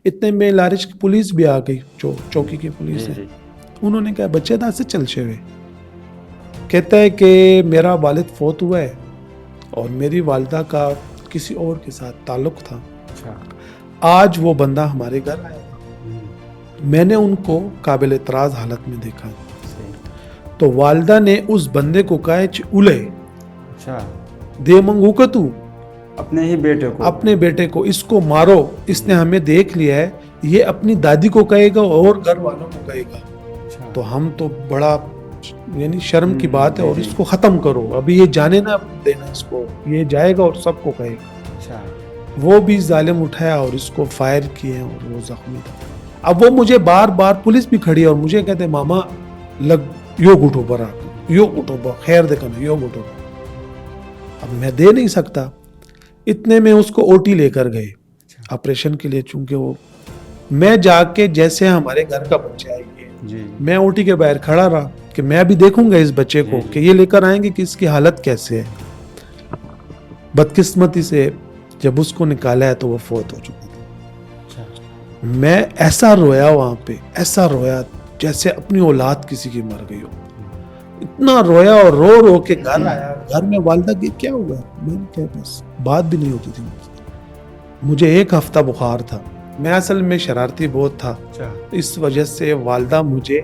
اتنے میں لارش کی پولیس بھی آ گئی, چوکی کی پولیس ہے. انہوں نے کہا بچے دا سے چل چھے ہوئے. کہتا ہے کہ میرا والد فوت ہوا ہے اور میری والدہ کا کسی اور کے ساتھ تعلق تھا. آج وہ بندہ ہمارے گھر آیا, میں نے ان کو قابل اعتراض حالت میں دیکھا. تو والدہ نے اس بندے کو کہا اولے دے منگو کا تو اپنے بیٹے کو اس کو مارو, اس نے ہمیں دیکھ لیا ہے, یہ اپنی دادی کو کہے گا اور گھر والوں کو کہے گا. تو ہم تو بڑا یعنی شرم کی بات ہے, اور اس کو ختم کرو, ابھی یہ جانے نہ دینا, اس کو یہ جائے گا اور سب کو کہے گا. وہ بھی ظالم اٹھایا اور اس کو فائر کیے اور وہ زخمی تھا. اب وہ مجھے بار بار پولیس بھی کھڑی ہے اور مجھے کہتے ماما لگ یو گٹو برا یو گٹو با خیر دیکھنا یو گٹو. اب میں دے نہیں سکتا. اتنے میں اس کو او ٹی لے کر گئے آپریشن کے لیے, چونکہ وہ میں جا کے جیسے ہمارے گھر کا بچہ ہے میں او ٹی کے باہر کھڑا رہا کہ میں ابھی دیکھوں گا اس بچے کو کہ یہ لے کر آئیں گے کہ اس کی حالت کیسے ہے. بدقسمتی سے جب اس کو نکالا ہے تو وہ فوت ہو چکا تھا. میں ایسا رویا وہاں پہ, ایسا رویا جیسے اپنی اولاد کسی کی مر گئی ہو. اتنا رویا اور رو رو کے گھر آیا. گھر میں والدہ کی کیا ہوا, میں نے کہا بس بات بھی نہیں ہوتی تھی. مجھے 1 ہفتہ بخار تھا. میں اصل میں شرارتی بہت تھا, اس وجہ سے والدہ مجھے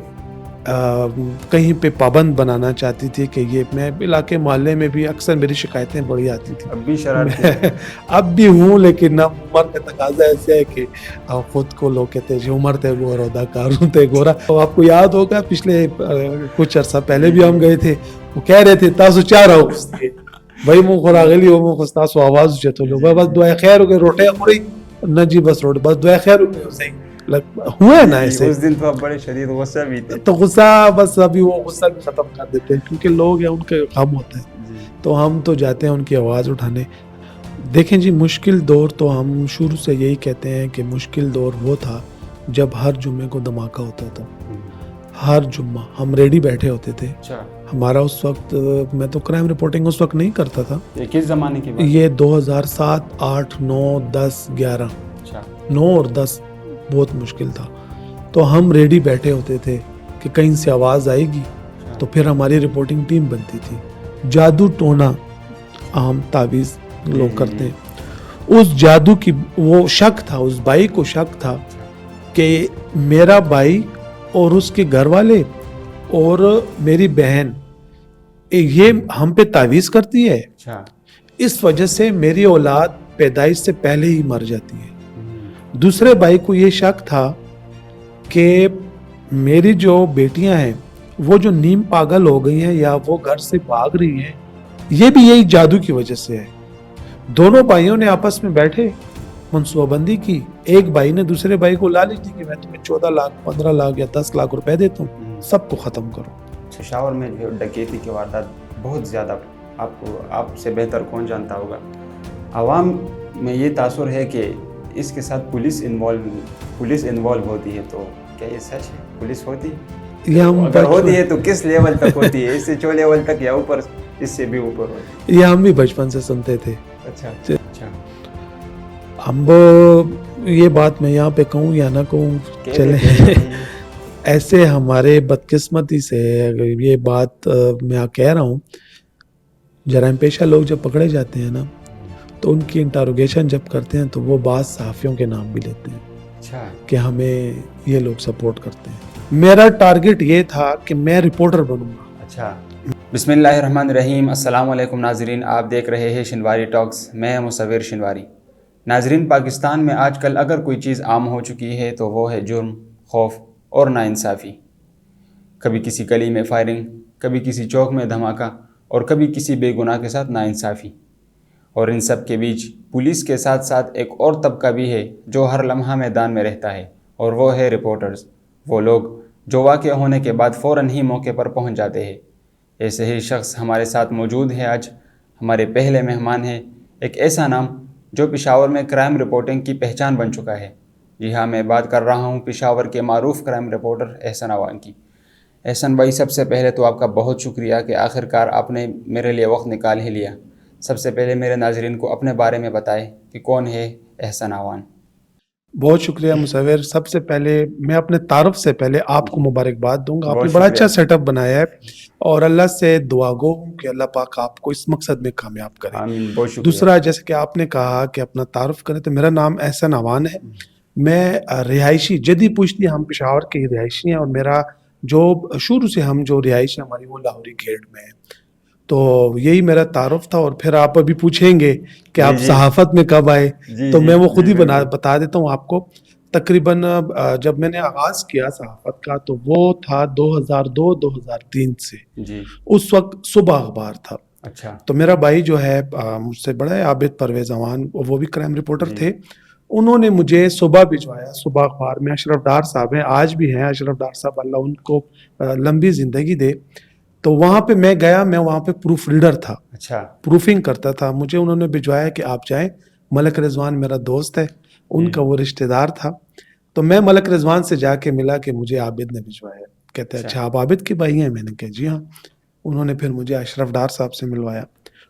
کہیں پہ پابند بنانا چاہتی تھی کہ یہ میں علاقے محلے میں بھی اکثر میری شکایتیں بڑی آتی تھی. اب بھی شرارتی اب بھی ہوں, لیکن اب عمر کا تقاضا ایسے ہے کہ خود کو لوگ کہتے ہیں عمر تے گورا دا کاروں تے گورا. آپ کو یاد ہوگا پچھلے کچھ عرصہ پہلے بھی ہم گئے تھے, وہ کہہ رہے تھے تاسو چاہ رہو بھائی مو خورا گلی ہو مو خستاسو آواز چتو لو بس دعائے خیر ہو گئے روٹے اڑی نہ جی بس روٹے بس دعائے خیر ہو گئے صحیح ہوئے نا ایسے. اس دن تو آپ بڑے شدید غصہ بھی تھے. تو غصہ بس ابھی وہ غصہ بھی ختم کر دیتے ہیں کیونکہ لوگ ہیں ان کے غم ہوتے ہیں, تو ہم تو جاتے ہیں ان کی آواز اٹھانے. دیکھیں جی مشکل دور تو ہم شروع سے یہی کہتے ہیں کہ مشکل دور وہ تھا جب ہر جمعے کو دھماکہ ہوتا تھا. ہر جمعہ ہم ریڈی بیٹھے ہوتے تھے. ہمارا اس وقت میں تو کرائم رپورٹنگ اس وقت نہیں کرتا تھا. کس زمانے کی بات؟ یہ 2007 8 9 10 11 9 اور 10 بہت مشکل تھا. تو ہم ریڈی بیٹھے ہوتے تھے کہ کہیں سے آواز آئے گی تو پھر ہماری رپورٹنگ ٹیم بنتی تھی. جادو ٹونا عام تعویذ لوگ کرتے ہیں. اس جادو کی وہ شک تھا, اس بھائی کو شک تھا کہ میرا بھائی اور اس کے گھر والے اور میری بہن یہ ہم پہ تعویذ کرتی ہے, اس وجہ سے میری اولاد پیدائش سے پہلے ہی مر جاتی ہے. دوسرے بھائی کو یہ شک تھا کہ میری جو بیٹیاں ہیں وہ جو نیم پاگل ہو گئی ہیں یا وہ گھر سے بھاگ رہی ہیں یہ بھی یہی جادو کی وجہ سے ہے. دونوں بھائیوں نے آپس میں بیٹھے منصوبہ بندی کی. ایک بھائی نے دوسرے بھائی کو لالچ دی کہ میں تمہیں 14 لاکھ 15 لاکھ یا 10 لاکھ روپے دیتا ہوں, سب کو ختم کرو. پشاور میں ڈکیتی کی واردات بہت زیادہ, آپ سے بہتر کون جانتا ہوگا. عوام میں یہ تاثر ہے کہ اس کے ساتھ پولیس انوالو ہوتی ہے, تو کیا یہ سچ ہے؟ پولیس ہوتی ہے؟ اگر ہوتی ہے تو کس لیول تک ہوتی ہے؟ اس سے 4 لیول تک یا اوپر, اس سے بھی اوپر ہوتی ہے؟ یہ ہم بھی بچپن سے سنتے تھے. اچھا ہم یہ بات میں یہاں پہ کہوں یا نہ کہوں چلے ایسے ہمارے بدقسمتی سے یہ بات میں کہہ رہا ہوں, جرائم پیشہ لوگ جب پکڑے جاتے ہیں نا تو ان کی انٹروگیشن جب کرتے ہیں تو وہ بعض صحافیوں کے نام بھی لیتے ہیں کہ ہمیں یہ لوگ سپورٹ کرتے ہیں. میرا ٹارگٹ یہ تھا کہ میں رپورٹر بنوں گا. اچھا, بسم اللہ الرحمن الرحیم. السلام علیکم ناظرین, آپ دیکھ رہے ہیں شنواری ٹاکس. میں مصور شنواری. ناظرین, پاکستان میں آج کل اگر کوئی چیز عام ہو چکی ہے تو وہ ہے جرم, خوف اور ناانصافی. کبھی کسی گلی میں فائرنگ, کبھی کسی چوک میں دھماکہ, اور کبھی کسی بے گناہ کے ساتھ ناانصافی. اور ان سب کے بیچ پولیس کے ساتھ ساتھ ایک اور طبقہ بھی ہے جو ہر لمحہ میدان میں رہتا ہے, اور وہ ہے رپورٹرز. وہ لوگ جو واقعہ ہونے کے بعد فوراً ہی موقع پر پہنچ جاتے ہیں. ایسے ہی شخص ہمارے ساتھ موجود ہے آج. ہمارے پہلے مہمان ہیں ایک ایسا نام جو پشاور میں کرائم رپورٹنگ کی پہچان بن چکا ہے. جی ہاں, میں بات کر رہا ہوں پشاور کے معروف کرائم رپورٹر احسن عوان کی. احسن بھائی, سب سے پہلے تو آپ کا بہت شکریہ کہ آخرکار آپ نے میرے لیے وقت نکال ہی لیا. سب سے پہلے میرے ناظرین کو اپنے بارے میں بتائیں کہ کون ہے احسن عوان. بہت شکریہ مصور. سب سے پہلے میں اپنے تعارف سے پہلے آپ کو مبارکباد دوں گا. آپ بہت نے بڑا شکریہ. اچھا سیٹ اپ بنایا ہے اور اللہ سے دعا گو ہوں کہ اللہ پاک آپ کو اس مقصد میں کامیاب کرے. آمین. بہت شکریہ. دوسرا, جیسے کہ آپ نے کہا کہ اپنا تعارف کریں, تو میرا نام احسن عوان ہے. میں رہائشی جدی پوچھتی ہم پشاور کے رہائشی ہیں, اور میرا جو شروع سے ہم جو رہائش ہے ہماری وہ لاہوری گیٹ میں ہے. تو یہی میرا تعارف تھا. اور پھر آپ ابھی پوچھیں گے کہ آپ صحافت میں کب آئے, تو میں وہ خود ہی بتا دیتا ہوں آپ کو. تقریباً جب میں نے آغاز کیا صحافت کا تو وہ تھا 2002-2003 سے. اس وقت صبح اخبار تھا. اچھا. تو میرا بھائی جو ہے مجھ سے بڑا ہے, عابد پرویز عوان, وہ بھی کرائم رپورٹر تھے. انہوں نے مجھے صبح بھجوایا صبح اخبار میں. اشرف ڈار صاحب ہیں, آج بھی ہیں اشرف ڈار صاحب, اللہ ان کو لمبی زندگی دے. تو وہاں پہ میں گیا, میں وہاں پہ پروف ریڈر تھا. اچھا. پروفنگ کرتا تھا. مجھے انہوں نے بھجوایا کہ آپ جائیں. ملک رضوان میرا دوست ہے, ان کا وہ رشتہ دار تھا. تو میں ملک رضوان سے جا کے ملا کہ مجھے عابد نے بھجوایا. کہتے ہیں اچھا آپ عابد کے بھائی ہیں؟ میں نے کہا جی ہاں. انہوں نے پھر مجھے اشرف ڈار صاحب سے ملوایا.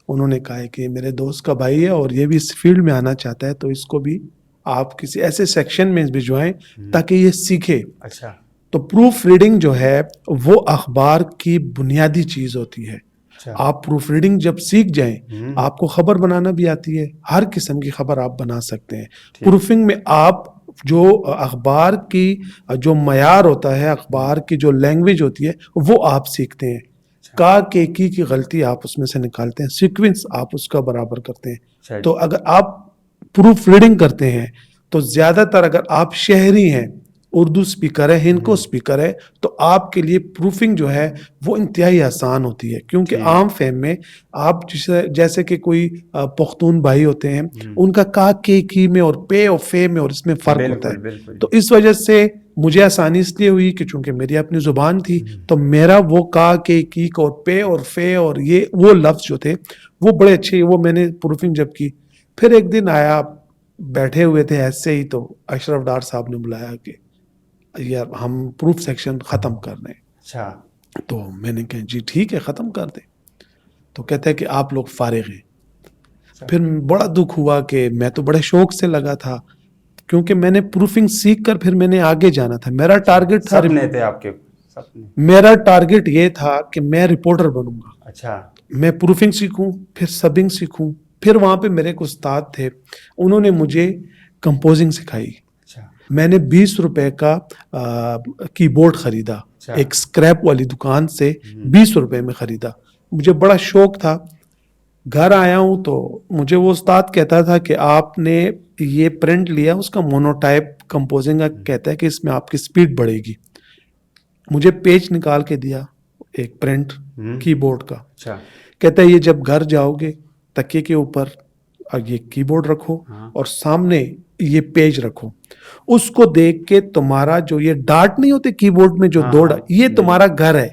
انہوں نے کہا کہ میرے دوست کا بھائی ہے اور یہ بھی اس فیلڈ میں آنا چاہتا ہے, تو اس کو بھی آپ کسی ایسے سیکشن میں بھجوائیں تاکہ یہ سیکھے. اچھا. تو پروف ریڈنگ جو ہے وہ اخبار کی بنیادی چیز ہوتی ہے. آپ پروف ریڈنگ جب سیکھ جائیں, آپ کو خبر بنانا بھی آتی ہے, ہر قسم کی خبر آپ بنا سکتے ہیں. پروفنگ میں آپ جو اخبار کی جو معیار ہوتا ہے, اخبار کی جو لینگویج ہوتی ہے, وہ آپ سیکھتے ہیں. کا کی غلطی آپ اس میں سے نکالتے ہیں, سیکوینس آپ اس کا برابر کرتے ہیں. تو اگر آپ پروف ریڈنگ کرتے ہیں تو زیادہ تر اگر آپ شہری ہیں, اردو سپیکر ہے, ہندکو سپیکر ہے, تو آپ کے لیے پروفنگ جو ہے وہ انتہائی آسان ہوتی ہے. کیونکہ عام فہم میں آپ جیسے کہ کوئی پختون بھائی ہوتے ہیں, ان کا کا کی میں اور پے اور فے میں اور اس میں فرق ہوتا ہے. تو اس وجہ سے مجھے آسانی اس لیے ہوئی کہ چونکہ میری اپنی زبان تھی, تو میرا وہ کا کی اور پے اور فے اور یہ وہ لفظ جو تھے وہ بڑے اچھے, وہ میں نے پروفنگ جب کی. پھر ایک دن آیا, بیٹھے ہوئے تھے ایسے ہی, تو اشرف ڈار صاحب نے بلایا کہ یار ہم پروف سیکشن ختم کر رہے ہیں. اچھا. تو میں نے کہا جی ٹھیک ہے ختم کر دیں. تو کہتے ہیں کہ آپ لوگ فارغ ہیں. پھر بڑا دکھ ہوا کہ میں تو بڑے شوق سے لگا تھا, کیونکہ میں نے پروفنگ سیکھ کر پھر میں نے آگے جانا تھا. میرا ٹارگٹ تھا, سپنے تھے آپ کے, میرا ٹارگٹ یہ تھا کہ میں رپورٹر بنوں گا. اچھا. میں پروفنگ سیکھوں, پھر سبنگ سیکھوں. پھر وہاں پہ میرے ایک استاد تھے, انہوں نے مجھے کمپوزنگ سکھائی. میں نے 20 روپے کا کی بورڈ خریدا, ایک سکریپ والی دکان سے 20 روپے میں خریدا. مجھے بڑا شوق تھا. گھر آیا ہوں تو مجھے وہ استاد کہتا تھا کہ آپ نے یہ پرنٹ لیا, اس کا مونوٹائپ کمپوزنگ کا, کہتا ہے کہ اس میں آپ کی سپیڈ بڑھے گی. مجھے پیج نکال کے دیا ایک پرنٹ کی بورڈ کا. کہتا ہے یہ جب گھر جاؤ گے تکیے کے اوپر یہ کی بورڈ رکھو اور سامنے یہ پیج رکھو. اس کو دیکھ کے تمہارا جو یہ ڈاٹ نہیں ہوتے کی بورڈ میں جو دو ڈاٹ, یہ تمہارا گھر ہے.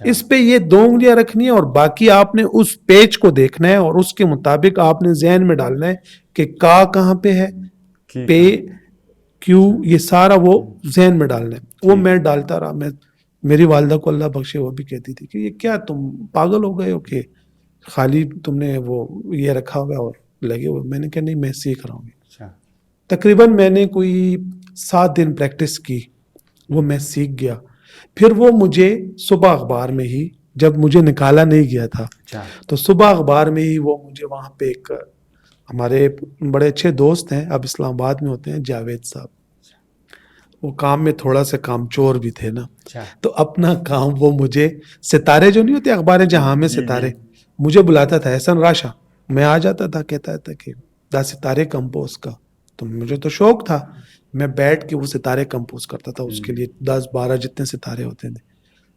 اس پہ یہ 2 انگلیاں رکھنی ہے اور باقی آپ نے اس پیج کو دیکھنا ہے اور اس کے مطابق آپ نے ذہن میں ڈالنا ہے کہ کا کہاں پہ ہے, پے کیو, یہ سارا وہ ذہن میں ڈالنا ہے. وہ میں ڈالتا رہا. میری والدہ کو اللہ بخشے, وہ بھی کہتی تھی کہ یہ کیا تم پاگل ہو گئے ہو کہ خالی تم نے وہ یہ رکھا ہوا اور لگے ہوئے. میں نے کہا نہیں, میں سیکھ رہا ہوں. تقریباً میں نے کوئی 7 دن پریکٹس کی, وہ میں سیکھ گیا. پھر وہ مجھے صبح اخبار میں ہی, جب مجھے نکالا نہیں گیا تھا, تو صبح اخبار میں ہی وہ مجھے وہاں پہ ایک ہمارے بڑے اچھے دوست ہیں, اب اسلام آباد میں ہوتے ہیں, جاوید صاحب. وہ کام میں تھوڑا سا کام چور بھی تھے نا, تو اپنا کام وہ مجھے ستارے جو نہیں ہوتے اخبار جہاں میں ستارے, مجھے بلاتا تھا احسن راشا. میں آ جاتا تھا, کہتا تھا کہ دا ستارے کمپوز کا. تو مجھے تو شوق تھا, میں بیٹھ کے وہ ستارے کمپوز کرتا تھا. اس کے لیے 10-12 جتنے ستارے ہوتے تھے.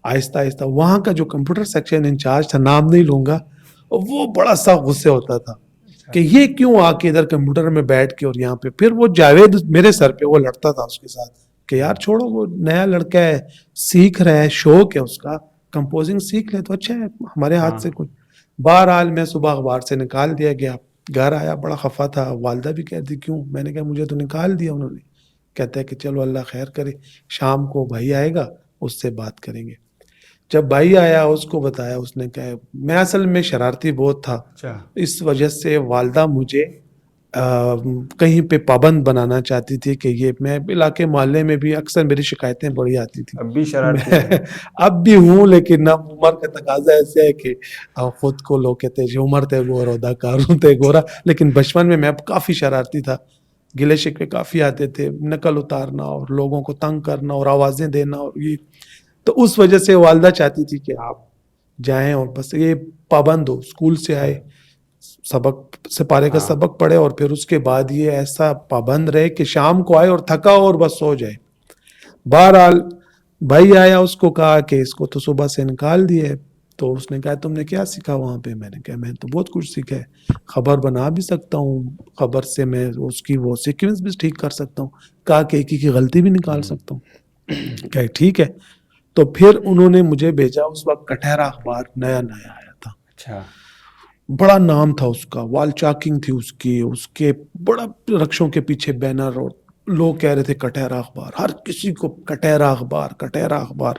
آہستہ آہستہ وہاں کا جو کمپیوٹر سیکشن انچارج تھا, نام نہیں لوں گا, وہ بڑا سا غصے ہوتا تھا کہ یہ کیوں آ کے ادھر کمپیوٹر میں بیٹھ کے اور یہاں پہ. پھر وہ جاوید میرے سر پہ وہ لڑتا تھا اس کے ساتھ کہ یار چھوڑو, وہ نیا لڑکا ہے, سیکھ رہا ہے, شوق ہے اس کا, کمپوزنگ سیکھ لے تو اچھا ہے, ہمارے ہاتھ سے کچھ. بہرحال میں صبح اخبار سے نکال دیا گیا. گھر آیا بڑا خفا تھا, والدہ بھی کہتی کیوں. میں نے کہا مجھے تو نکال دیا انہوں نے. کہتا ہے کہ چلو اللہ خیر کرے, شام کو بھائی آئے گا, اس سے بات کریں گے. جب بھائی آیا اس کو بتایا, اس نے کہا میں اصل میں شرارتی بہت تھا, اس وجہ سے والدہ مجھے کہیں پہ پابند بنانا چاہتی تھی کہ یہ میں علاقے محلے میں بھی اکثر میری شکایتیں بڑی آتی تھیں. اب بھی شرارتی ہیں؟ اب بھی ہوں لیکن اب عمر کا تقاضا ایسے ہے کہ خود کو لوگ کہتے ہیں عمر تے گورا دا کاروں تے گورا. لیکن بچپن میں اب کافی شرارتی تھا, گلے شکوے کافی آتے تھے, نقل اتارنا اور لوگوں کو تنگ کرنا اور آوازیں دینا اور یہ. تو اس وجہ سے والدہ چاہتی تھی کہ آپ جائیں اور بس یہ پابند ہو, اسکول سے آئے سبق سپارے کا سبق پڑھے اور پھر اس کے بعد یہ ایسا پابند رہے کہ شام کو آئے اور تھکا ہو اور بس سو جائے. بہرحال بھائی آیا, اس کو کہا کہ اس کو تو صبح سے نکال دیے. تو اس نے کہا تم نے کیا سیکھا وہاں پہ؟ میں نے کہا میں تو بہت کچھ سیکھا ہے, خبر بنا بھی سکتا ہوں, خبر سے میں اس کی وہ سیکوینس بھی ٹھیک کر سکتا ہوں, کہا کہ ایک کی غلطی بھی نکال سکتا ہوں. کہ ٹھیک ہے. تو پھر انہوں نے مجھے بھیجا, اس وقت کٹہرا اخبار نیا نیا آیا تھا. اچھا. بڑا نام تھا اس کا, وال چاکنگ تھی اس کی, اس کے بڑا رکشوں کے پیچھے بینر اور لوگ کہہ رہے تھے کٹہرا اخبار, ہر کسی کو کٹہرا اخبار کٹہرا اخبار.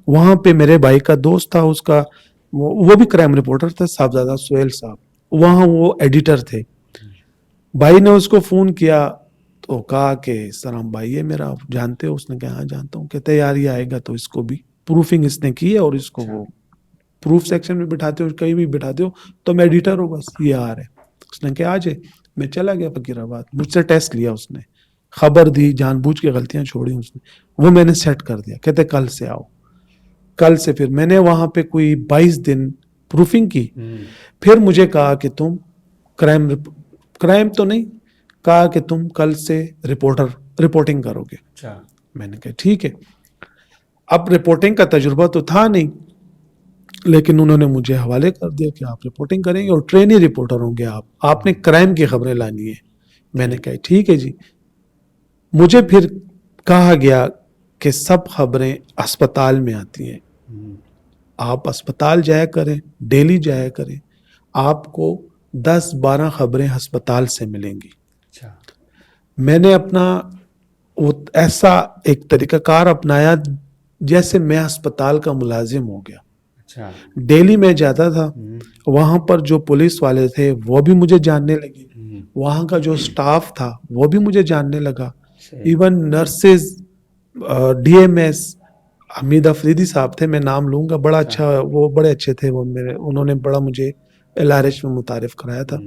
وہاں پہ میرے بھائی کا دوست تھا, اس کا وہ بھی کرائم رپورٹر تھا, صاحبزادہ سہیل صاحب, وہاں وہ ایڈیٹر تھے. بھائی نے اس کو فون کیا تو کہا کہ سلام بھائی ہے میرا, جانتے ہو؟ اس نے کہا ہاں جانتا ہوں. کہتے یار یہ آئے گا تو اس کو بھی پروفنگ اس نے کی ہے اور اس کو وہ پروف سیکشن میں بٹھاتے ہو, کہیں بھی بٹھاتے ہو تو میں ایڈیٹر ہوں, بس یہ آ رہے. اس نے کہا آ جائے. میں چلا گیا فقیر آباد, مجھ سے ٹیسٹ لیا اس نے, خبر دی, جان بوجھ کے غلطیاں چھوڑی اس نے, وہ میں نے سیٹ کر دیا. کہتے کل سے آؤ. کل سے پھر میں نے وہاں پہ کوئی 22 دن پروفنگ کی. پھر مجھے کہا کہ تم کرائم تو نہیں, کہا کہ تم کل سے رپورٹنگ کرو گے. میں نے کہا ٹھیک ہے. اب رپورٹنگ کا تجربہ تو تھا نہیں, لیکن انہوں نے مجھے حوالے کر دیا کہ آپ رپورٹنگ کریں گے اور ٹرینی رپورٹر ہوں گے, آپ نے کرائم کی خبریں لانی ہے. میں نے کہا ٹھیک ہے جی. مجھے پھر کہا گیا کہ سب خبریں اسپتال میں آتی ہیں, آپ اسپتال جایا کریں, ڈیلی جایا کریں, آپ کو 10-12 خبریں ہسپتال سے ملیں گی. میں نے اپنا وہ ایسا ایک طریقہ کار اپنایا جیسے میں اسپتال کا ملازم ہو گیا. ڈیلی میں جاتا تھا, وہاں پر جو پولیس والے تھے وہ بھی مجھے جاننے لگے, وہاں کا جو سٹاف تھا وہ بھی مجھے جاننے لگا. Even nurses, D M S Hamid Afridi صاحب تھے, میں نام لوں گا, بڑا اچھا, وہ بڑے اچھے تھے وہ میرے, انہوں نے بڑا مجھے LRH میں متعارف کرایا تھا.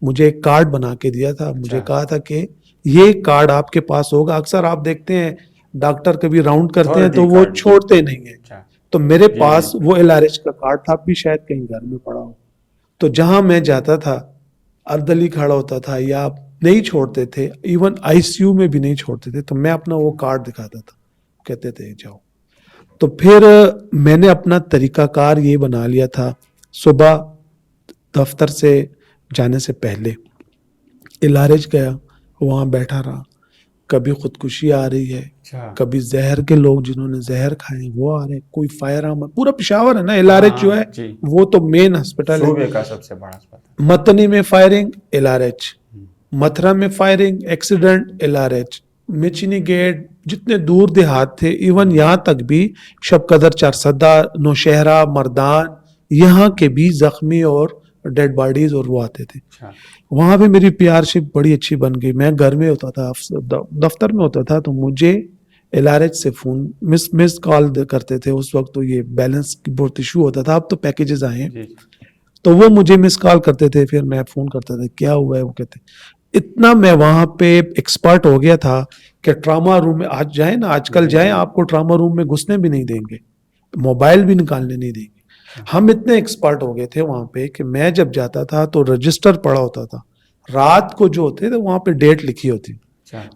مجھے ایک کارڈ بنا کے دیا تھا, مجھے کہا تھا کہ یہ کارڈ آپ کے پاس ہوگا. اکثر آپ دیکھتے ہیں ڈاکٹر کبھی راؤنڈ کرتے ہیں تو وہ چھوڑتے نہیں ہیں, تو میرے پاس وہ LRH کا کارڈ تھا, بھی شاید کہیں گھر میں پڑا ہو. تو جہاں میں جاتا تھا اردلی کھڑا ہوتا تھا یا نہیں چھوڑتے تھے, ایون ICU میں بھی نہیں چھوڑتے تھے, تو میں اپنا وہ کارڈ دکھاتا تھا, کہتے تھے جاؤ. تو پھر میں نے اپنا طریقہ کار یہ بنا لیا تھا, صبح دفتر سے جانے سے پہلے LRH گیا, وہاں بیٹھا رہا, کبھی خودکشی آ رہی ہے, کبھی زہر کے لوگ جنہوں نے زہر کھائے وہ آ رہے ہیں, کوئی فائر آرم, پورا پشاور ہے نا LRH جو ہے وہ تو مین ہسپتال ہے, کا سب سے بڑا ہسپتال. متنی میں فائرنگ LRH, متھرا میں فائرنگ ایکسیڈنٹ LRH, مچنی گیٹ, جتنے دور دیہات تھے, ایون یہاں تک بھی شب قدر, چارسدہ, نوشہرہ, مردان, یہاں کے بھی زخمی اور ڈیڈ باڈیز اور وہ آتے تھے. وہاں پہ میری PR شپ بڑی اچھی بن گئی. میں گھر میں ہوتا تھا, دفتر میں ہوتا تھا, تو مجھے LRH سے فون مس کال کرتے تھے. اس وقت تو یہ بیلنس کی بہت ایشو ہوتا تھا, اب تو پیکیجز آئے ہیں, تو وہ مجھے مس کال کرتے تھے, پھر میں فون کرتا تھا کیا ہوا ہے, وہ کہتے. اتنا میں وہاں پہ ایکسپرٹ ہو گیا تھا کہ ٹراما روم میں آج جائیں نا, آج کل جائیں, آپ کو ٹراما روم میں گھسنے بھی نہیں دیں گے, موبائل بھی نکالنے نہیں دیں گے. ہم اتنے ایکسپرٹ ہو گئے تھے وہاں پہ کہ میں جب جاتا تھا تو رجسٹر پڑا ہوتا تھا, رات کو جو ہوتے تھے وہاں پہ ڈیٹ لکھی ہوتی,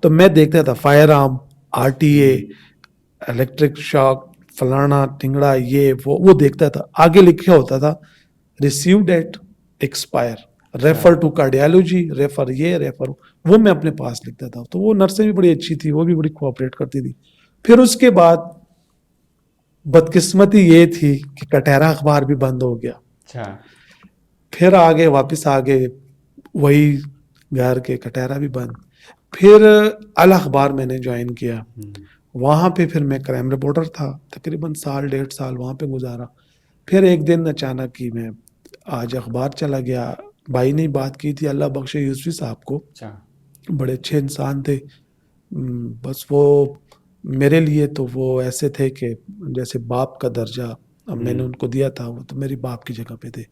تو میں دیکھتا تھا فائر آرم, RTA, الیکٹرک شاک, فلانا ٹنگڑا, یہ وہ دیکھتا تھا. آگے لکھا ہوتا تھا receive date, expire, refer to cardiology, refer یہ ریفر وہ, میں اپنے پاس لکھتا تھا. تو وہ نرسیں بھی بڑی اچھی تھی, وہ بھی بڑی کوآپریٹ کرتی تھی. پھر اس کے بعد بدقسمتی یہ تھی کہ کٹہرا اخبار بھی بند ہو گیا. پھر آگے واپس آگے وہی گھر کے, کٹہرا بھی بند. پھر الاخبار میں نے جوائن کیا, وہاں پہ پھر میں کرائم رپورٹر تھا, تقریباً 1.5 سال وہاں پہ گزارا. پھر ایک دن اچانک ہی میں آج اخبار چلا گیا, بھائی نے بات کی تھی, اللہ بخشے یوسفی صاحب کو, اچھا بڑے اچھے انسان تھے. بس وہ میرے لیے تو وہ ایسے تھے کہ جیسے باپ کا درجہ اب میں نے ان کو دیا تھا, وہ تو میری باپ کی جگہ پہ تھے.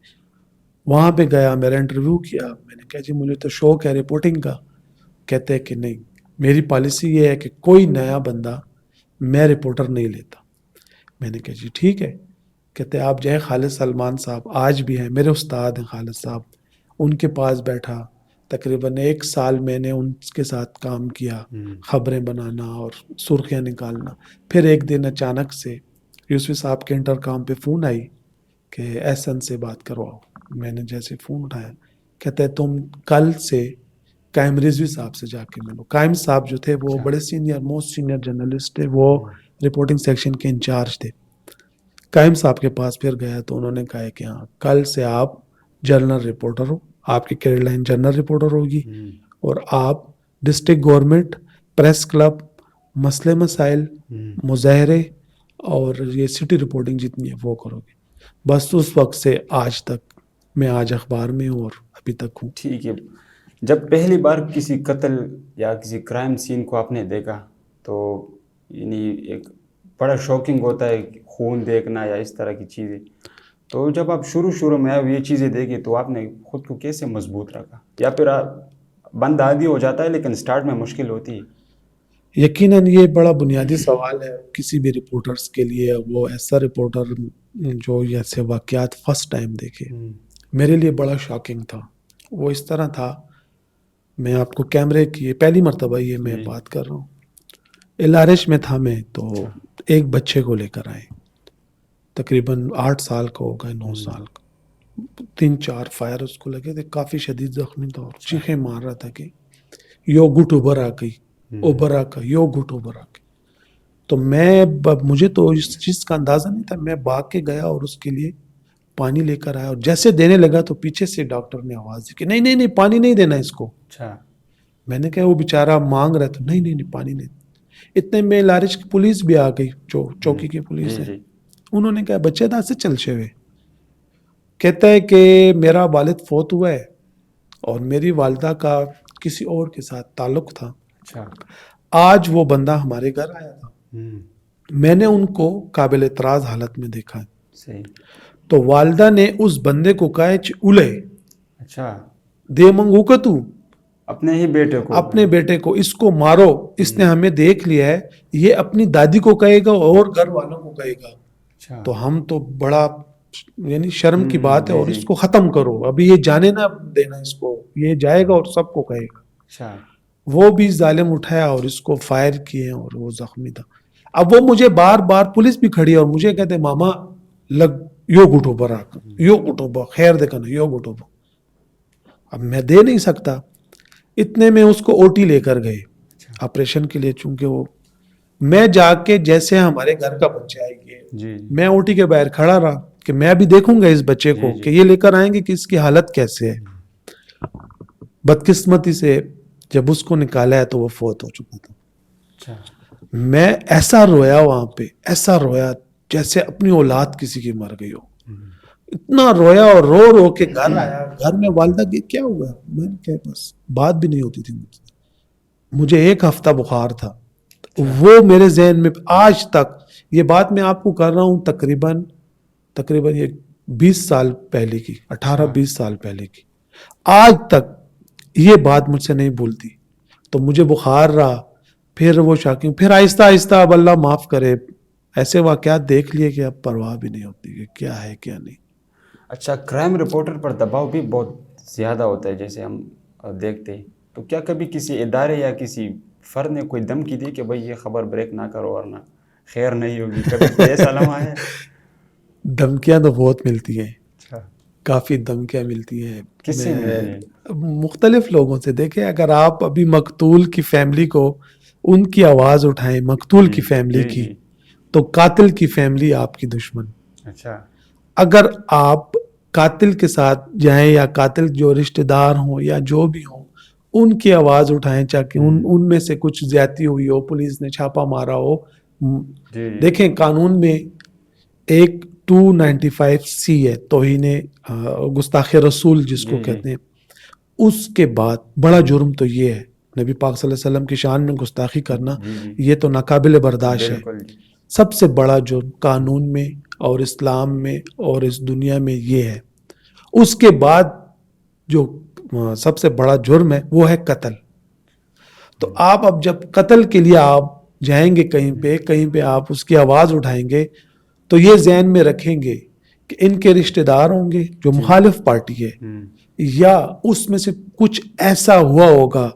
وہاں پہ گیا, میرا انٹرویو کیا, میں نے کہا جی مجھے تو شوق ہے رپورٹنگ کا. کہتے ہیں کہ نہیں, میری پالیسی یہ ہے کہ کوئی نیا بندہ میں رپورٹر نہیں لیتا. میں نے کہا جی ٹھیک ہے. کہتے آپ جائیں, خالد سلمان صاحب آج بھی ہیں, میرے استاد ہیں خالد صاحب, ان کے پاس بیٹھا. تقریباً 1 سال میں نے ان کے ساتھ کام کیا, خبریں بنانا اور سرخیاں نکالنا. پھر ایک دن اچانک سے یوسفی صاحب کے انٹر کام پہ فون آئی کہ احسن سے بات کرواؤ. میں نے جیسے فون اٹھایا, کہتے تم کل سے قائم رضوی صاحب سے جا کے ملو. قائم صاحب جو تھے وہ بڑے سینئر, موسٹ سینئر جرنلسٹ تھے, وہ رپورٹنگ سیکشن کے انچارج تھے. قائم صاحب کے پاس پھر گیا تو انہوں نے کہا کہ ہاں کل سے آپ جرنل رپورٹر ہو, آپ کی کیریئر لائن جرنل رپورٹر ہوگی, اور آپ ڈسٹرکٹ گورنمنٹ, پریس کلب, مسئلے مسائل, مظاہرے اور یہ سٹی رپورٹنگ جتنی ہے وہ کرو گے. بس اس وقت سے آج تک میں آج اخبار میں ہوں اور ابھی تک ہوں. ٹھیک ہے. جب پہلی بار کسی قتل یا کسی کرائم سین کو آپ نے دیکھا تو یعنی ایک بڑا شوکنگ ہوتا ہے خون دیکھنا یا اس طرح کی چیزیں, تو جب آپ شروع میں یہ چیزیں دیکھی تو آپ نے خود کو کیسے مضبوط رکھا, یا پھر بند عادی ہو جاتا ہے لیکن سٹارٹ میں مشکل ہوتی ہے؟ یقیناً یہ بڑا بنیادی سوال ہے کسی بھی رپورٹرز کے لیے, وہ ایسا رپورٹر جو ایسے واقعات فرسٹ ٹائم دیکھے. میرے لیے بڑا شاکنگ تھا. وہ اس طرح تھا, میں آپ کو کیمرے کی پہلی مرتبہ یہ میں بات کر رہا ہوں, الارش میں تھا میں, تو ایک بچے کو لے کر آئے, تقریباً 8 سال کا ہوگا, 9 سال کا. 3-4 فائر اس کو لگے تھے, کافی شدید زخمی تھا, اور چیخیں مار رہا تھا کہ یو گٹ اوبر آ گئی, اوبر آ گئی, یو گٹ اوبر آ گئی. تو مجھے تو اس چیز کا اندازہ نہیں تھا. میں بھاگ کے گیا اور اس کے لیے پانی لے کر آیا, اور جیسے دینے لگا تو پیچھے سے ڈاکٹر نے آواز دی کہ نہیں پانی نہیں دینا اس کو. اچھا. میں نے کہا وہ بیچارہ مانگ رہا, تو نہیں پانی نہیں. اتنے میں لارش کی پولیس بھی آ گئی, جو چوکی کی پولیس ہے. انہوں نے کہا بچے دا سے چلچے ہوئے. کہتا ہے کہ میرا والد فوت ہوا ہے اور میری والدہ کا کسی اور کے ساتھ تعلق تھا. اچھا. آج وہ بندہ ہمارے گھر آیا تھا, میں نے ان کو قابل اعتراض حالت میں دیکھا. صحیح. تو والدہ نے اس بندے کو کہا اولے. اچھا. دے منگو کا تو اپنے ہی بیٹے کو, اپنے بیٹے کو, اس کو مارو, اس نے ہمیں دیکھ لیا ہے, یہ اپنی دادی کو کہے گا اور گھر والوں کو کہے گا. اچھا. تو ہم تو بڑا یعنی شرم کی بات ہے, اور اس کو ختم کرو, ابھی یہ جانے نہ دینا اس کو, یہ جائے گا اور سب کو کہے گا. اچھا. وہ بھی ظالم اٹھایا اور اس کو فائر کیے, اور وہ زخمی تھا. اب وہ مجھے بار بار پولیس بھی کھڑی اور مجھے کہتے ماما لگ یو گٹو برا, یو گٹو با خیر دیکھنا, یو گٹو با. اب میں دے نہیں سکتا. اتنے میں اس کو اوٹی لے کر گئے آپریشن کے لیے, چونکہ وہ میں جا کے جیسے ہمارے گھر کا بچہ آئے گی, میں اوٹی کے باہر کھڑا رہا کہ میں ابھی دیکھوں گا اس بچے کو کہ یہ لے کر آئیں گے کہ اس کی حالت کیسے ہے. بدقسمتی سے جب اس کو نکالا ہے تو وہ فوت ہو چکا تھا. میں ایسا رویا وہاں پہ, ایسا رویا جیسے اپنی اولاد کسی کی مر گئی ہو. اتنا رویا, اور رو کے گھر آیا. گھر میں والدہ کی کیا ہوا, میں نے کہا بس بات بھی نہیں ہوتی تھی مجھے 1 ہفتہ بخار تھا. وہ میرے ذہن میں آج تک, یہ بات میں آپ کو کر رہا ہوں تقریباً یہ 20 سال پہلے کی, 18-20 سال پہلے کی, آج تک یہ بات مجھ سے نہیں بھولتی. تو مجھے بخار رہا, پھر وہ شاکنگ, پھر آہستہ آہستہ اب اللہ معاف کرے ایسے واقعات دیکھ لیے کہ اب پرواہ بھی نہیں ہوتی کہ کیا ہے کیا نہیں. اچھا, کرائم رپورٹر پر دباؤ بھی بہت زیادہ ہوتا ہے جیسے ہم دیکھتے ہیں, تو کیا کبھی کسی ادارے یا کسی فرد نے کوئی دھمکی دی کہ بھائی یہ خبر بریک نہ کرو اور نہ خیر نہیں ہوگی, کبھی کوئی ایسا لمحہ ہے؟ دھمکیاں تو بہت ملتی ہیں, کافی دھمکیاں ملتی ہیں. کس سے ملتی ہیں؟ مختلف لوگوں سے. دیکھیں اگر آپ ابھی مقتول کی فیملی کو ان کی آواز اٹھائیں, مقتول کی فیملی کی, تو قاتل کی فیملی آپ کی دشمن. اچھا. اگر آپ قاتل کے ساتھ جائیں یا قاتل جو رشتہ دار ہوں یا جو بھی ہوں ان کی آواز اٹھائیں, چاہے ان میں سے کچھ زیادتی ہوئی ہو, پولیس نے چھاپا مارا ہو. دیکھیں قانون میں ایک 295C ہے, توہین گستاخ رسول جس کو کہتے ہیں. اس کے بعد بڑا جرم تو یہ ہے, نبی پاک صلی اللہ علیہ وسلم کی شان میں گستاخی کرنا, یہ تو ناقابل برداشت ہے. سب سے بڑا جرم قانون میں اور اسلام میں اور اس دنیا میں یہ ہے. اس کے بعد جو سب سے بڑا جرم ہے وہ ہے قتل. تو آپ اب جب قتل کے لیے آپ جائیں گے کہیں پہ آپ اس کی آواز اٹھائیں گے تو یہ ذہن میں رکھیں گے کہ ان کے رشتہ دار ہوں گے جو مخالف پارٹی ہے, یا اس میں سے کچھ ایسا ہوا ہوگا.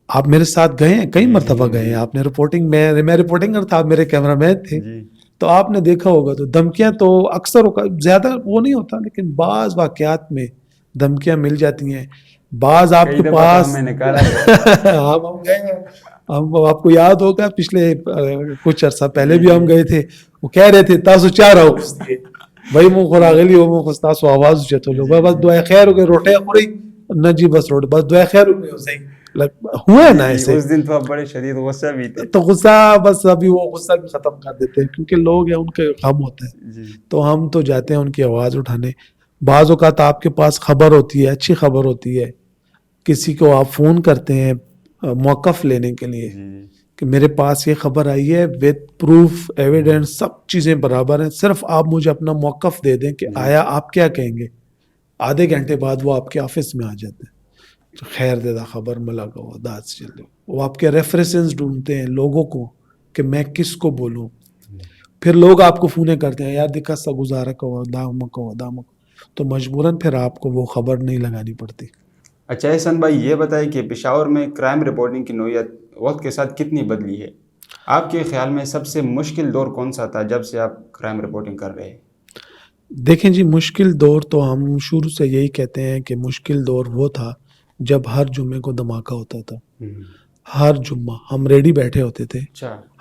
آپ میرے ساتھ گئے ہیں, کئی مرتبہ گئے ہیں, آپ نے رپورٹنگ, میں رپورٹنگر تھا, آپ میرے کیمرہ مین تھے, تو آپ نے دیکھا ہوگا. تو دھمکیاں تو اکثر زیادہ وہ نہیں ہوتا, لیکن بعض واقعات میں دھمکیاں مل جاتی ہیں. بعض آپ کے پاس ہم گئے ہیں, آپ کو یاد ہوگا پچھلے کچھ عرصہ پہلے بھی ہم گئے تھے. وہ کہہ رہے تھے تاسو چاہ رہا ہو بھائی مو خراغلی ہو مو خستاسو آواز چتو لو بس دعائے خیر ہو گئے روٹے خوری نہ جی بس روٹے بس دعائے خیر ہو گئے صحیح ہوا نا ایسے. اس دن تو آپ بڑے شدید غصہ بھی تھے. تو غصہ بس ابھی وہ غصہ بھی ختم کر دیتے ہیں کیونکہ لوگ ہیں ان کے غم ہوتا ہے. تو ہم تو جاتے ہیں ان کی آواز اٹھانے. بعض اوقات آپ کے پاس خبر ہوتی ہے, اچھی خبر ہوتی ہے, کسی کو آپ فون کرتے ہیں موقف لینے کے لیے کہ میرے پاس یہ خبر آئی ہے وتھ پروف ایویڈنس سب چیزیں برابر ہیں, صرف آپ مجھے اپنا موقف دے دیں کہ آیا آپ کیا کہیں گے. آدھے گھنٹے بعد وہ آپ کے آفس میں آ جاتے ہیں, خیر دے دا خبر ملا گا داد سے چل. وہ آپ کے ریفریسنس ڈھونڈتے ہیں لوگوں کو کہ میں کس کو بولوں. پھر لوگ آپ کو فونے کرتے ہیں یار دکھا سا گزارا کو دامکو, تو مجبوراً پھر آپ کو وہ خبر نہیں لگانی پڑتی. اچھا احسان بھائی یہ بتائیں کہ پشاور میں کرائم رپورٹنگ کی نوعیت وقت کے ساتھ کتنی بدلی ہے؟ آپ کے خیال میں سب سے مشکل دور کون سا تھا جب سے آپ کرائم رپورٹنگ کر رہے ہیں؟ دیکھیں جی, مشکل دور تو ہم شروع سے یہی کہتے ہیں کہ مشکل دور وہ تھا جب ہر جمعے کو دھماکہ ہوتا تھا. ہر جمعہ ہم ریڈی بیٹھے ہوتے تھے.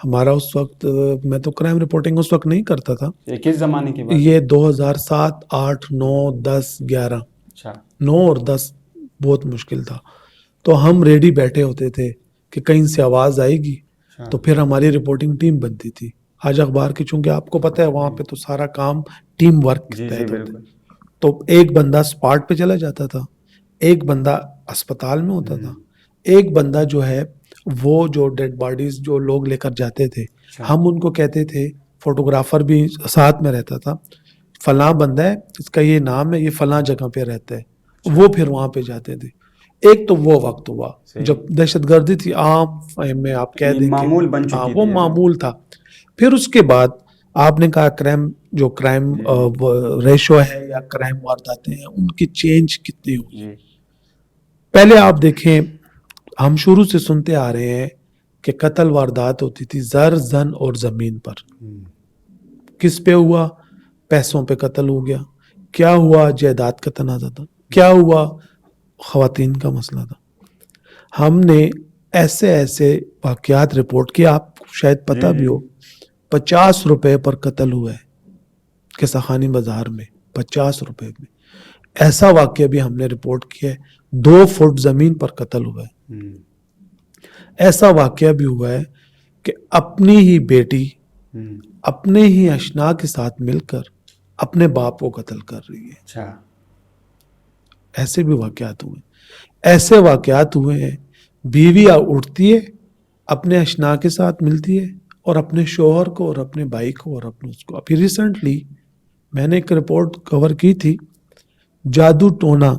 ہمارا اس وقت, میں تو کرائم رپورٹنگ اس وقت نہیں کرتا تھا. یہ کس زمانے کی بات؟ یہ 2007, 8, 9, 10, 11. 9 اور 10 بہت مشکل تھا. تو ہم ریڈی بیٹھے ہوتے تھے کہ کہیں سے آواز آئے گی تو پھر ہماری رپورٹنگ ٹیم بنتی تھی. آج اخبار کی چونکہ آپ کو پتہ ہے وہاں پہ تو سارا کام ٹیم ورک تحت ہوتا ہے. تو ایک بندہ اسپاٹ پہ چلا جاتا تھا, ایک بندہ اسپتال میں ہوتا تھا, ایک بندہ جو ہے وہ جو ڈیڈ باڈیز جو لوگ لے کر جاتے تھے ہم ان کو کہتے تھے, فوٹوگرافر بھی ساتھ میں رہتا تھا, فلاں بندہ ہے اس کا یہ نام ہے, یہ فلاں جگہ پہ رہتا ہے. وہ پھر وہاں پہ جاتے تھے. ایک تو وہ وقت ہوا جب دہشت گردی تھی عام میں, آپ کہہ دیں معمول بن چکی وہ معمول تھا. پھر اس کے بعد آپ نے کہا کرائم ریشو ہے یا کرائم وارداتیں ہیں ان کی چینج کتنی ہوئی. پہلے آپ دیکھیں ہم شروع سے سنتے آ رہے ہیں کہ قتل واردات ہوتی تھی زر زن اور زمین پر. کس پہ ہوا؟ پیسوں پہ قتل ہو گیا. کیا ہوا؟ جائیداد کا تنازع تھا. کیا ہوا؟ خواتین کا مسئلہ تھا. ہم نے ایسے واقعات رپورٹ کیا, آپ کو شاید پتہ بھی ہو, 50 روپے پر قتل ہوا ہے قصہ خانی بازار میں. 50 روپے میں ایسا واقعہ بھی ہم نے رپورٹ کیا ہے. 2 فٹ زمین پر قتل ہوا ہے. ایسا واقعہ بھی ہوا ہے کہ اپنی ہی بیٹی اپنے ہی اشنا کے ساتھ مل کر اپنے باپ کو قتل کر رہی ہے. ایسے بھی واقعات ہوئے. ایسے واقعات ہوئے ہیں بیوی اٹھتی ہے اپنے اشنا کے ساتھ ملتی ہے اور اپنے شوہر کو اور اپنے بھائی کو اور اپنے اس کو. ابھی ریسنٹلی میں نے ایک رپورٹ کور کی تھی, جادو ٹونا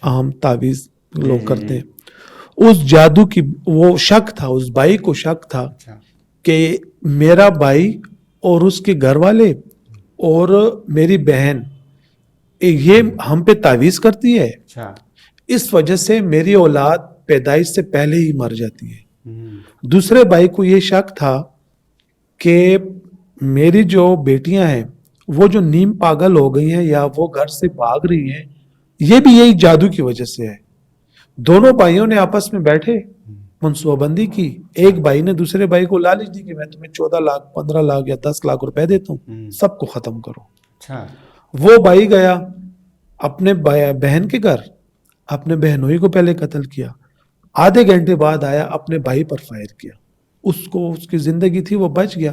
عام تعویذ لوگ کرتے ہیں. اس جادو کی وہ شک تھا, اس بھائی کو شک تھا کہ میرا بھائی اور اس کے گھر والے اور میری بہن یہ ہم پہ تعویذ کرتی ہے, اس وجہ سے میری اولاد پیدائش سے پہلے ہی مر جاتی ہے. دوسرے بھائی کو یہ شک تھا کہ میری جو بیٹیاں ہیں وہ جو نیم پاگل ہو گئی ہیں یا وہ گھر سے بھاگ رہی ہیں یہ بھی یہی جادو کی وجہ سے ہے. دونوں بھائیوں نے آپس میں بیٹھے منصوبہ بندی کی. ایک بھائی نے دوسرے بھائی کو لالچ دی کہ میں تمہیں 14 لاکھ 15 لاکھ یا 10 لاکھ روپے دیتا ہوں, سب کو ختم کرو. وہ بھائی گیا اپنے بہن کے گھر, اپنے بہنوئی کو پہلے قتل کیا, آدھے گھنٹے بعد آیا اپنے بھائی پر فائر کیا. اس کو اس کی زندگی تھی وہ بچ گیا.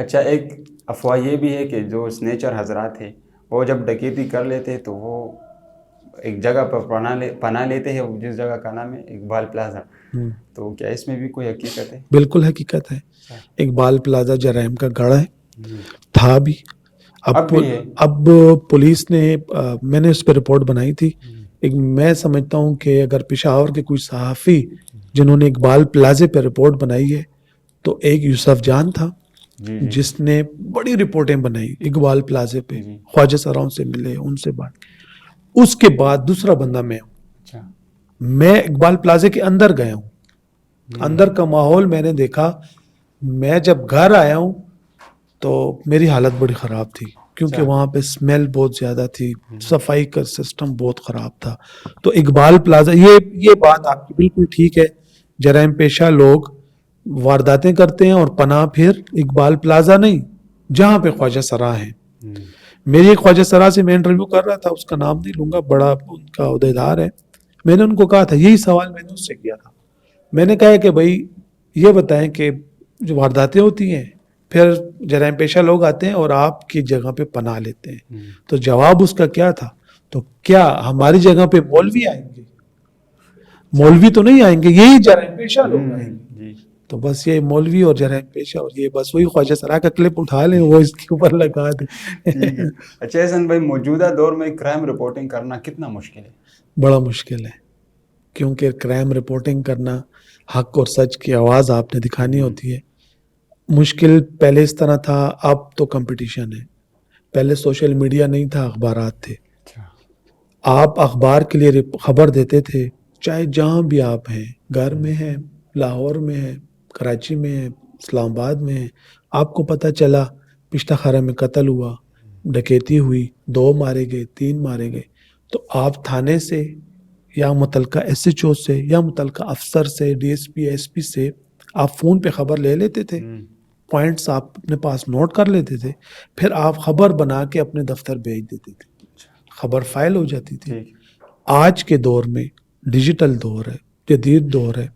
اچھا، ایک افواہ یہ بھی ہے کہ جو سنیچر حضرات ہیں وہ جب ڈکیتی کر لیتے تو وہ ایک جگہ پر پناہ لیتے ہیں، جس جگہ کا نام ہے اقبال پلازا. تو کیا اس میں بھی کوئی حقیقت ہے؟ بالکل حقیقت ہے. اقبال پلازا جرائم کا گڑھ ہے، تھا بھی، اب پولیس نے، میں نے اس پہ رپورٹ بنائی تھی. میں سمجھتا ہوں کہ اگر پشاور کے کوئی صحافی جنہوں نے اقبال پلازے پہ رپورٹ بنائی ہے تو ایک یوسف جان تھا جس نے بڑی رپورٹیں بنائی اقبال پلازے پہ، خواجہ سراؤں سے ملے، ان سے بات. اس کے بعد دوسرا بندہ میں ہوں. میں اقبال پلازے کے اندر گیا ہوں، اندر کا ماحول میں نے دیکھا. میں جب گھر آیا ہوں تو میری حالت بڑی خراب تھی کیونکہ وہاں پہ اسمیل بہت زیادہ تھی، صفائی کا سسٹم بہت خراب تھا. تو اقبال پلازا، یہ بات آپ کی بالکل ٹھیک ہے، جرائم پیشہ لوگ وارداتیں کرتے ہیں اور پناہ پھر اقبال پلازا نہیں جہاں پہ خواجہ سرا ہیں. میری ایک خواجہ سرا سے میں انٹرویو کر رہا تھا، اس کا نام نہیں لوں گا، بڑا ان کا عہدیدار ہے. میں نے ان کو کہا تھا، یہی سوال میں نے اس سے کیا تھا. میں نے کہا کہ بھائی یہ بتائیں کہ جو وارداتیں ہوتی ہیں پھر جرائم پیشہ لوگ آتے ہیں اور آپ کی جگہ پہ پناہ لیتے ہیں، تو جواب اس کا کیا تھا؟ تو کیا ہماری جگہ پہ مولوی آئیں گے؟ مولوی تو نہیں آئیں گے، یہی جرائم پیشہ لوگ آئیں گے. تو بس یہ مولوی اور جرائم پیشہ اور یہ بس وہی خواجہ سرا کا کلپ اٹھا لیں، وہ اس کے اوپر لگا دیں. اچھا احسن بھائی، موجودہ دور میں کرائم رپورٹنگ کرنا کتنا مشکل ہے؟ بڑا مشکل ہے، کیونکہ کرائم رپورٹنگ کرنا، حق اور سچ کی آواز آپ نے دکھانی ہوتی ہے. مشکل پہلے اس طرح تھا، اب تو کمپٹیشن ہے. پہلے سوشل میڈیا نہیں تھا، اخبارات تھے. آپ اخبار کے لیے خبر دیتے تھے، چاہے جہاں بھی آپ ہیں، گھر میں ہیں، لاہور میں ہیں، کراچی میں ہیں، اسلام آباد میں ہیں، آپ کو پتہ چلا پشتہ خارہ میں قتل ہوا، ڈکیتی ہوئی، 2 مارے گئے، 3 مارے گئے، تو آپ تھانے سے یا متعلقہ ایس ایچ او سے یا متعلقہ افسر سے، D S P, S P سے آپ فون پہ خبر لے لیتے تھے، پوائنٹس آپ اپنے پاس نوٹ کر لیتے تھے، پھر آپ خبر بنا کے اپنے دفتر بھیج دیتے تھے، خبر فائل ہو جاتی تھی. آج کے دور میں ڈیجیٹل دور ہے، جدید دور ہے.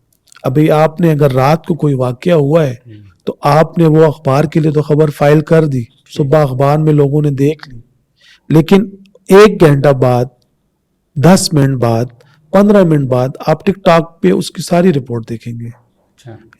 ابھی آپ نے اگر رات کو کوئی واقعہ ہوا ہے تو آپ نے وہ اخبار کے لیے تو خبر فائل کر دی، صبح اخبار میں لوگوں نے دیکھ لی، لیکن 1 گھنٹہ بعد، 10 منٹ بعد، 15 منٹ بعد آپ ٹک ٹاک پہ اس کی ساری رپورٹ دیکھیں گے،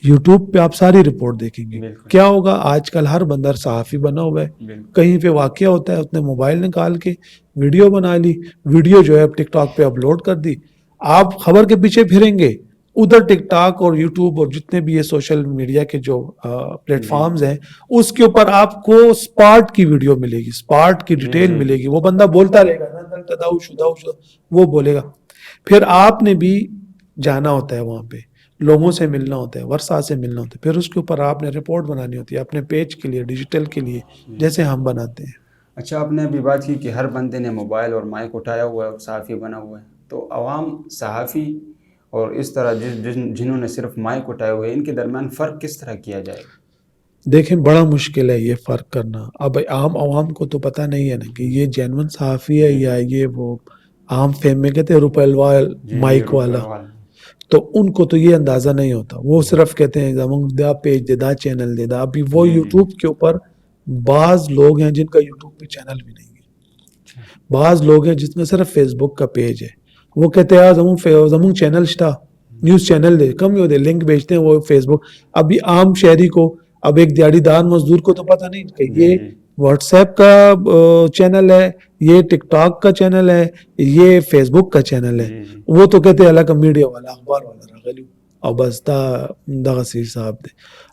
یوٹیوب پہ آپ ساری رپورٹ دیکھیں گے. کیا ہوگا؟ آج کل ہر بندہ صحافی بنا ہوا ہے، کہیں پہ واقعہ ہوتا ہے، اس نے موبائل نکال کے ویڈیو بنا لی، ویڈیو جو ہے ٹک ٹاک پہ اپلوڈ کر دی. آپ خبر کے پیچھے پھریں گے، ادھر ٹک ٹاک اور یوٹیوب اور جتنے بھی یہ سوشل میڈیا کے جو پلیٹ فارمز ہیں، اس کے اوپر آپ کو سپاٹ کی ویڈیو ملے گی، سپاٹ کی ڈیٹیل ملے گی. وہ بندہ بولتا رہے گا، وہ بولے گا. پھر آپ نے بھی جانا ہوتا ہے، وہاں پہ لوگوں سے ملنا ہوتا ہے، ورثہ سے ملنا ہوتا ہے، پھر اس کے اوپر آپ نے رپورٹ بنانی ہوتی ہے اپنے پیج کے لیے، ڈیجیٹل کے لیے، جیسے ہم بناتے ہیں. اچھا، آپ نے ابھی بات کی کہ ہر بندے نے موبائل اور مائک اٹھایا ہوا ہے اور صحافی بنا ہوا ہے، تو عوام، صحافی اور اس طرح جنہوں نے صرف مائک اٹھائے ہوئے ہیں، ان کے درمیان فرق کس طرح کیا جائے گا؟ دیکھیں، بڑا مشکل ہے یہ فرق کرنا. اب عام عوام کو تو پتہ نہیں ہے نا کہ یہ جینون صحافی ہے یا یہ وہ عام فیم میں کہتے ہیں روپیل وال مائک والا، تو ان کو تو یہ اندازہ نہیں ہوتا. وہ صرف کہتے ہیں the page they, the channel دے دا. ابھی وہ یوٹیوب کے اوپر بعض لوگ ہیں جن کا یوٹیوب پہ چینل بھی نہیں ہے، بعض لوگ ہیں جس میں صرف فیس بک کا پیج ہے. وہ کہتے ہیں زمون چینل شتا، نیوز چینل دے، کم ہی دے، لنک بھیجتے ہیں وہ فیس بک. ابھی عام شہری کو، اب ایک دیہڑی دار مزدور کو تو پتہ نہیں کہ یہ واٹس ایپ کا چینل ہے، یہ ٹک ٹاک کا چینل ہے، یہ فیس بک کا چینل ہے. وہ تو کہتے ہیں الگ میڈیا والا، اخبار والا رغلیو اور بس دا غصیر صاحب دے.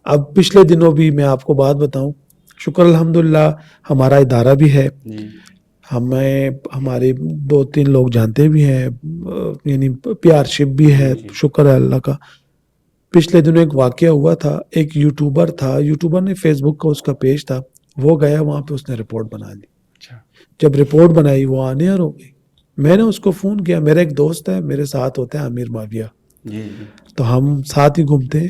اب پچھلے دنوں بھی میں آپ کو بات بتاؤں، شکر الحمدللہ ہمارا ادارہ بھی ہے، ہمیں ہمارے 2-3 لوگ جانتے بھی ہیں، یعنی پیار شپ بھی ہے، شکر ہے اللہ کا. پچھلے دنوں ایک واقعہ ہوا تھا، ایک یوٹیوبر نے فیس بک کا اس کا پیج تھا، وہ گیا وہاں پہ، اس نے رپورٹ بنا لی. جب رپورٹ بنائی وہ آنیار ہو گئی. میں نے اس کو فون کیا، میرا ایک دوست ہے میرے ساتھ ہوتا ہے، امیر معاویہ، تو ہم ساتھ ہی گھومتے ہیں.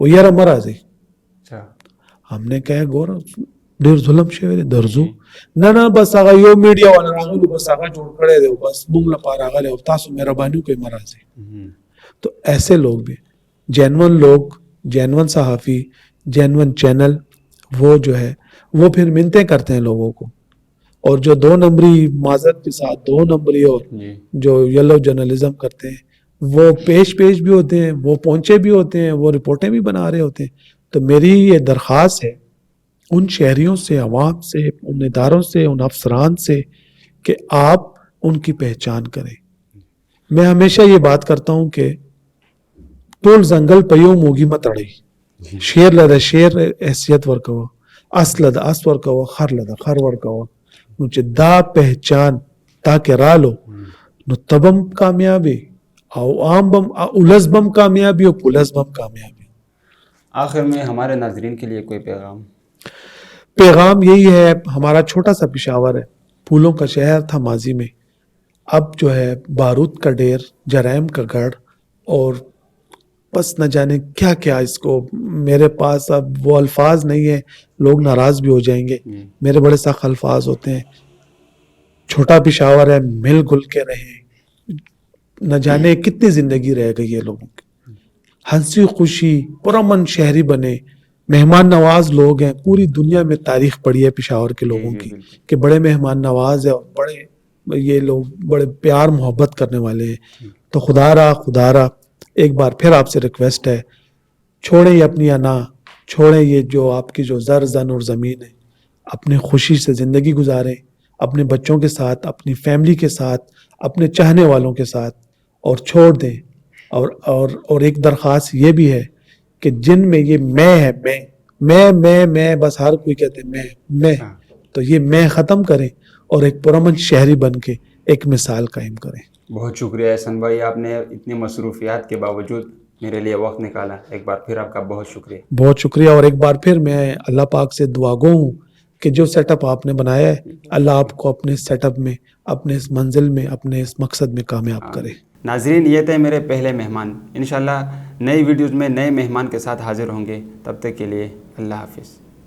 و یاره مرازي. ہم نے کہا ګور ډیر ظلم شوی درزو، نه بس هغه یو میډیا ولا راغلو، بس هغه جوړ کړی دی، بس موږ لپاره راغلی او تاسو مهرباني کوئ مرازي. تو ایسے لوگ بھی جینون لوگ, جینون صحافی, جینون چینل, وہ جو ہے وہ پھر منتیں کرتے ہیں لوگوں کو, اور جو 2 نمبری معذرت کے ساتھ 2 نمبری اور جو یلو جرنلزم کرتے ہیں وہ پیش بھی ہوتے ہیں, وہ پہنچے بھی ہوتے ہیں, وہ رپورٹیں بھی بنا رہے ہوتے ہیں. تو میری یہ درخواست ہے ان شہریوں سے, عوام سے, ان اداروں سے, ان افسران سے کہ آپ ان کی پہچان کریں. میں ہمیشہ یہ بات کرتا ہوں کہ ٹول زنگل پیو موگی مت اڑی, شیر لدا شیر حیثیت ورکو, اس لدا اس ورکو, خر لدا خر ورکو, نو چې دا پہچان تاکہ رالو نو تبم کامیابی او عام بم اولس بم کامیابی اور پولس بم کامیابی. آخر میں ہمارے ناظرین کے لیے کوئی پیغام یہی ہے, ہمارا چھوٹا سا پشاور ہے, پھولوں کا شہر تھا ماضی میں, اب جو ہے بارود کا ڈھیر, جرائم کا گڑھ, اور بس نہ جانے کیا کیا. اس کو میرے پاس اب وہ الفاظ نہیں ہیں, لوگ ناراض بھی ہو جائیں گے, میرے بڑے سخت الفاظ ہوتے ہیں. چھوٹا پشاور ہے, مل گل کے رہیں, نہ جانے کتنی زندگی رہ گئی ہے لوگوں کی, ہنسی خوشی پرامن شہری بنے, مہمان نواز لوگ ہیں. پوری دنیا میں تاریخ پڑی ہے پشاور کے لوگوں کی کہ بڑے مہمان نواز ہیں اور بڑے یہ لوگ بڑے پیار محبت کرنے والے ہیں. تو خدا را ایک بار پھر آپ سے ریکویسٹ ہے, چھوڑیں یہ اپنی انا, چھوڑیں یہ جو آپ کی جو زن اور زمین ہے, اپنے خوشی سے زندگی گزاریں, اپنے بچوں کے ساتھ, اپنی فیملی کے ساتھ, اپنے چاہنے والوں کے ساتھ, اور چھوڑ دیں. اور ایک درخواست یہ بھی ہے کہ جن میں یہ میں ہے, میں بس ہر کوئی کہتے ہیں میں, تو یہ میں ختم کریں اور ایک پرامن شہری بن کے ایک مثال قائم کریں. بہت شکریہ احسان بھائی, آپ نے اتنی مصروفیات کے باوجود میرے لیے وقت نکالا. ایک بار پھر آپ کا بہت شکریہ. بہت شکریہ. اور ایک بار پھر میں اللہ پاک سے دعا گو ہوں کہ جو سیٹ اپ آپ نے بنایا ہے, اللہ آپ کو اپنے سیٹ اپ میں, اپنے اس منزل میں, اپنے اس مقصد میں کامیاب کرے. ناظرین, یہ تھے میرے پہلے مہمان. انشاءاللہ نئی ویڈیوز میں نئے مہمان کے ساتھ حاضر ہوں گے. تب تک کے لیے اللہ حافظ.